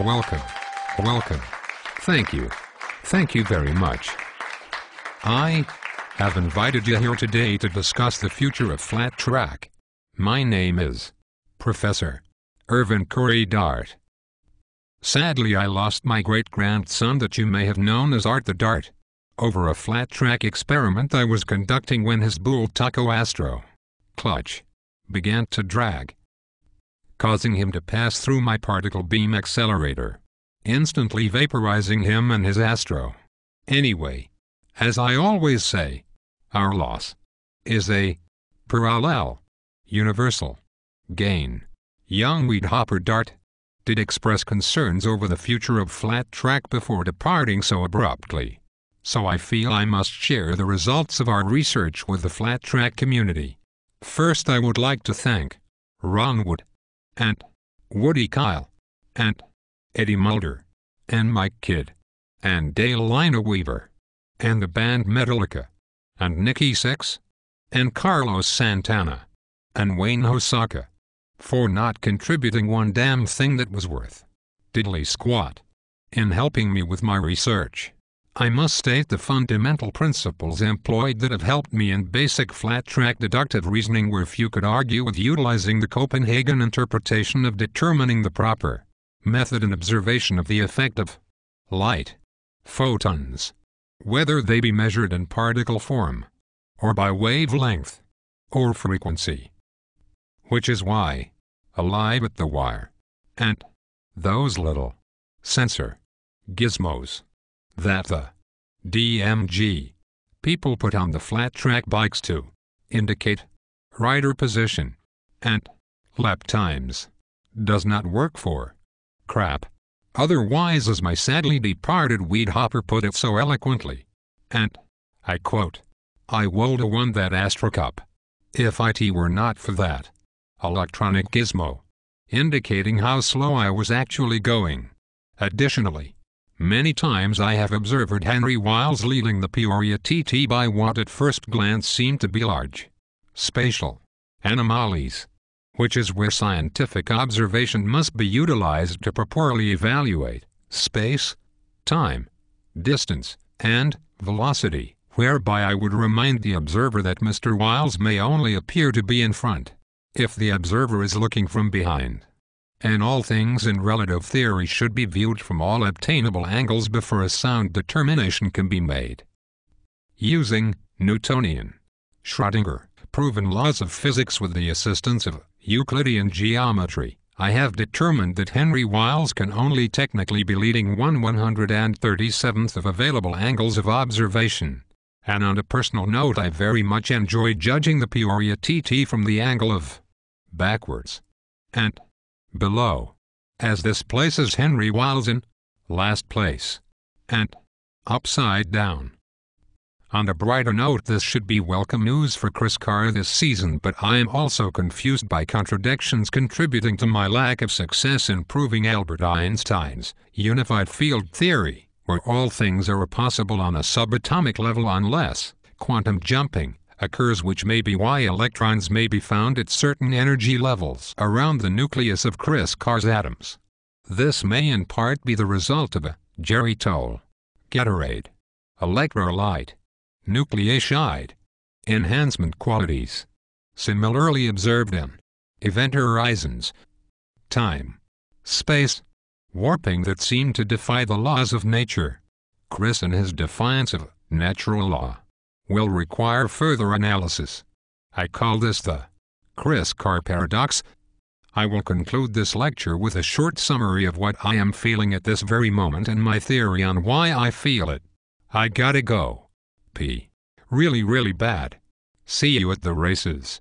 Welcome. Welcome. Thank you. Thank you very much. I have invited you here today to discuss the future of flat track. My name is Professor Irwin Dart. Sadly, I lost my great-grandson that you may have known as Art the Dart over a flat track experiment I was conducting when his bull Taco Astro clutch began to drag, causing him to pass through my particle beam accelerator, instantly vaporizing him and his Astro. Anyway, as I always say, our loss is a parallel, universal gain. Young weed hopper Dart did express concerns over the future of flat track before departing so abruptly. So I feel I must share the results of our research with the flat track community. First, I would like to thank Ron Wood and Woody Kyle and Eddie Mulder and Mike Kidd and Dale Lina Weaver and the band Metallica and Nikki Six and Carlos Santana and Wayne Hosaka for not contributing one damn thing that was worth diddly squat in helping me with my research. I must state the fundamental principles employed that have helped me in basic flat-track deductive reasoning were few could argue with utilizing the Copenhagen interpretation of determining the proper method and observation of the effect of light photons, whether they be measured in particle form, or by wavelength, or frequency. Which is why, alive at the wire, and those little sensor gizmos that the DMG people put on the flat track bikes to indicate rider position and lap times does not work for crap. Otherwise, as my sadly departed weed hopper put it so eloquently, and I quote, "I would have won that Astro Cup if it were not for that electronic gizmo indicating how slow I was actually going." Additionally, many times I have observed Henry Wiles leading the Peoria TT by what at first glance seemed to be large spatial anomalies, which is where scientific observation must be utilized to properly evaluate space, time, distance, and velocity, whereby I would remind the observer that Mr. Wiles may only appear to be in front if the observer is looking from behind. And all things in relative theory should be viewed from all obtainable angles before a sound determination can be made. Using Newtonian, Schrödinger, proven laws of physics with the assistance of Euclidean geometry, I have determined that Henry Wiles can only technically be leading 1/137th of available angles of observation. And on a personal note, I very much enjoy judging the Peoria TT from the angle of backwards and below, as this places Henry Wiles in last place and upside down. On a brighter note, this should be welcome news for Chris Carr this season, but I am also confused by contradictions contributing to my lack of success in proving Albert Einstein's unified field theory, where all things are possible on a subatomic level unless quantum jumping occurs, which may be why electrons may be found at certain energy levels around the nucleus of Chris Carr's atoms. This may in part be the result of a Jerry Toll, Gatorade, electrolyte, nucleoside, enhancement qualities, similarly observed in event horizons, time, space, warping that seem to defy the laws of nature. Chris and his defiance of natural law will require further analysis. I call this the Chris Carr paradox. I will conclude this lecture with a short summary of what I am feeling at this very moment and my theory on why I feel it. I gotta go. P. Really, really bad. See you at the races.